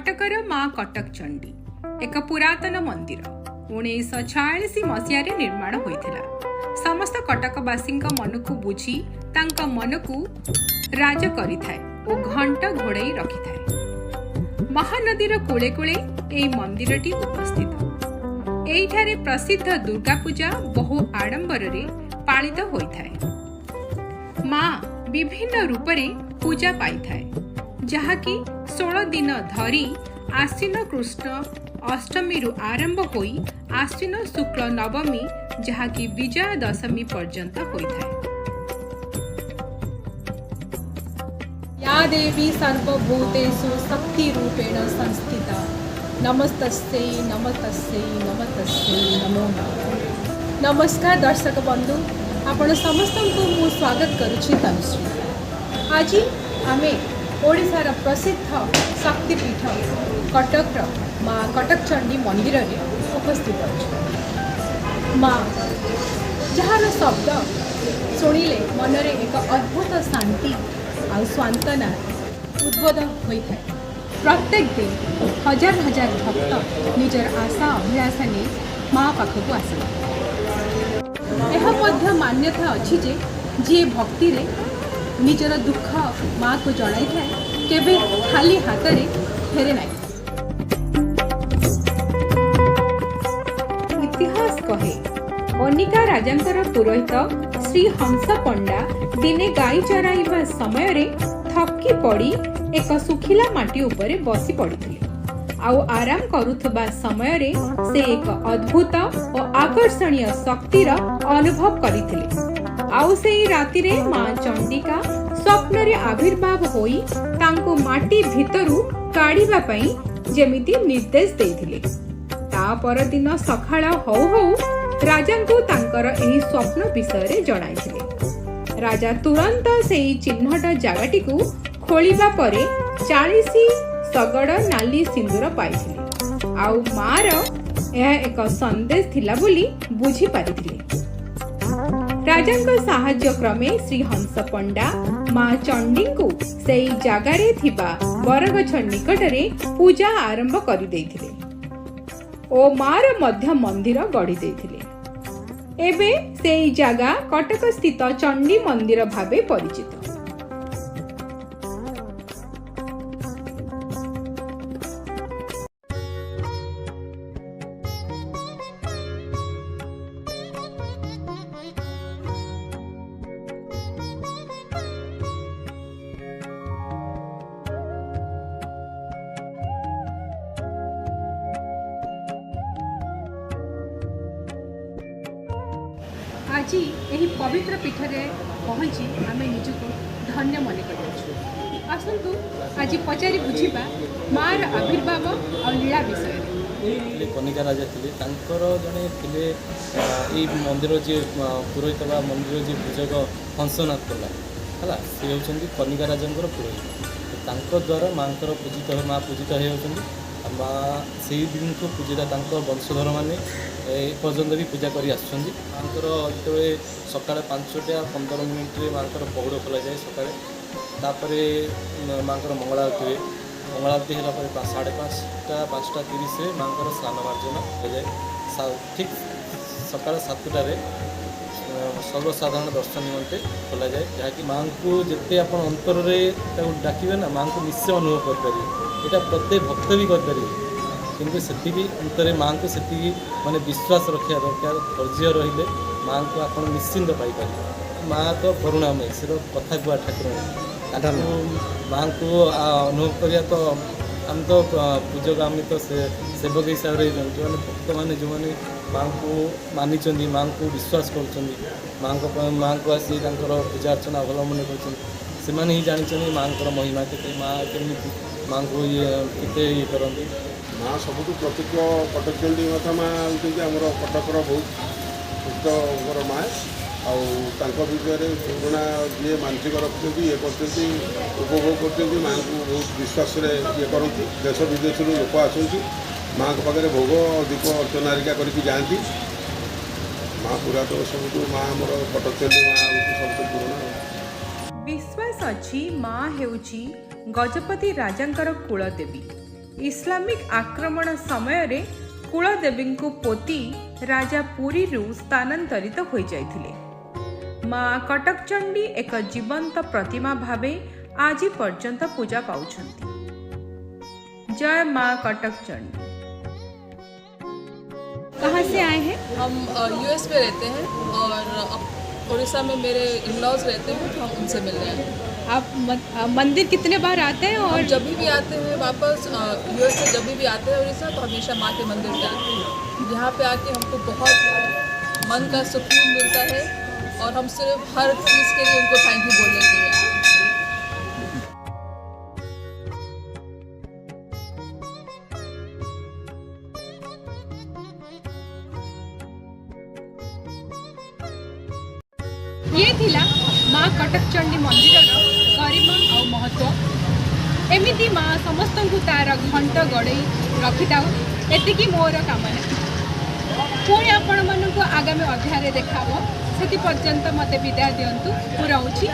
कटकर माँ कटक चंडी एक पुरातन मंदिर 1946 मसीह निर्माण होइथिला। समस्त कटकवासी मन को बुझी तांका मन को राज करिथाए ओ घंट घोड़ाई रखिथाए। महानदीर कूले कूले एई मंदिरटी उपस्थित। एइठारे प्रसिद्ध दुर्गा पूजा बहु आडंबर रे पालित होइथाए। माँ विभिन्न रूप रे पूजा पाइथाए, जहाँकि 16 दिन धरी आश्विन कृष्ण अष्टमी रु आरंभ होई आश्विन शुक्ल नवमी जहाँकि विजया दशमी पर्यंत होइथाए। या देवी सर्वभूतेषु शक्ति रूपेण संस्थिता नमस्तस्यै नमस्तस्यै नमस्तस्यै नमो नमः। नमस्कार दर्शक बंधु, आपण समस्त को मु स्वागत करुछि तनुश्री। आज आमे ओडिशार प्रसिद्ध शक्तिपीठ कटक माँ कटक चंडी मंदिर रे उपस्थित अछि। माँ जार शब्द शुणिले मनरे एक अद्भुत शांति आ सांत्वना उद्बोध होता है। प्रत्येक दिन हजार हजार भक्त निजर आशा अभिलाषा ने माँ पाखक आसते। यह मान्यता अच्छी जे जी भक्ति रे निजर दुख माँ को जड़ाई थाए केबे खाली हाथ रे फेरे नहीं। इतिहास कहे कनिका राजांकर पुरोहित श्री हंस पंडा दिने गाई चराइबा समय रे थकी पड़ी एक सुखिला माटी उपरे बसी पड़िथिले। आउ आराम करुथबा समय रे से एक अद्भुत और आकर्षणीय शक्तिर अनुभव करिथिले। आउ सेई राति रे माँ चंडिका स्वप्न रे आविर्भाव होई तांको माटी भितरु काढिबा पई जेमिति निर्देश देथिले। ता पर दिन सखाळ हौ हौ राजांको तांकर एही स्वप्न विषय रे जणाइथिले। राजा तुरंत सेई चिन्हट जागाटी को खोलिबा परे 40 सगड़ नाली सिंदूर पाइथिले। आउ मार यह एक संदेश थिला बोली बुझी पारिथिले। राजांको साहाय्य क्रमे श्री हंस पंडा माँ चंडी को सेई जागारे थिबा बरगछ निकटरे पूजा आरंभ करि देथिले ओ मार मध्य मंदिर गढ़ी देथिले। एबे सेई जागा कटक स्थित चंडी मंदिर भाबे परिचित। आज यही पवित्र पीठ में पहुँची आम निजको धन्य मन कर आसतु आज पचारि बुझा मार आविर्भाव और लीला विषय। कनिका राजा थे जड़े थे ये मंदिर जी पुरोहित बा मंदिर जी पूजक हंसनाथ कला है सी होती कनिका राजा पुरोहित द्वारा माँ पूजित माँ पूजित होती माँ से दिन को पूजिता वंशधर मैंने पर्यंत भी पूजा कर आसुँचे। सका 5:15 माँ पहुड़ खोल जाए सकाल माँ मंगला आरती हुए। मंगला आरती है 5:30 माँ स्नान मार्जन हो जाए। ठीक सका 7टार सर्वसाधारण दर्शन निमंते खोल जाए जहाँकि माँ को जिते आप अंतर डाकिए ना माँ को निश्चय अनुभव करें। यहाँ प्रत्येक भक्त भी करें किंतु से अंतर माँ को से माने विश्वास रखा दरकार। धैर्य रही माँ को आप निश्चिंत पाइपर। माँ तो करुणामयी से कथा कुआ ठाकुर माँ को अनुभव करिया तो आम तो पूजक आम तो सेवक हिसाब से जो भक्त मैंने जो मैंने माँ को मानी माँ को विश्वास कर माँ को आसी पूजा अर्चना अवलम्बन कर ही जानी माँ महिमा के माँ केमी माँ को ये करती। माँ सबुठ प्रत्यक्ष कटक चंडी माता माँ होती आमर कटकर बहुत प्रसिद्ध माँ आउ विषय पुराणा जी मानसिक रखते ये करते उपभोग करते माँ को बहुत विश्वास ये करती। देश विदेश लोक आसती माँ के पाखे भोग दीप अर्चना हरिका करके जाती। माँ पुरातन सब माँ आमर कटक चंडी माँ सब पुराणा। विश्वास अछि माँ हेउची गजपति राजांकर कुलदेवी। इस्लामिक आक्रमण समय रे कुलदेवी को पोती राजा पुरी स्थानांतरित हो जाइथिले। माँ कटकचंडी एक जीवंत प्रतिमा भावे आज पर्यंत पूजा पाउछंती। जय माँ कटकचंडी। कहाँ से आए हैं? हम यूएस में रहते हैं और उड़ीसा में मेरे इन-लॉज रहते हैं, तो हम उनसे मिल रहे हैं। आप मंदिर कितने बार आते हैं? और और जब भी आते हैं वापस यूएस से, जब भी आते हैं उड़ीसा, तो हमेशा माँ के मंदिर पे आते हैं। यहाँ पे आके हमको बहुत मन का सुकून मिलता है और हम सिर्फ हर चीज़ के लिए उनको थैंक यू बोल लेते हैं। ये थिला माँ कटकचंडी मंदिर गरिमा और महत्व। एमिति माँ समस्त को तार घंट गड़े रखी था। एतिकी मोर कामना। पुणी आपण मानक आगामी अध्याय देखा से पर्यंत मते विदाय दिंतु। मुझे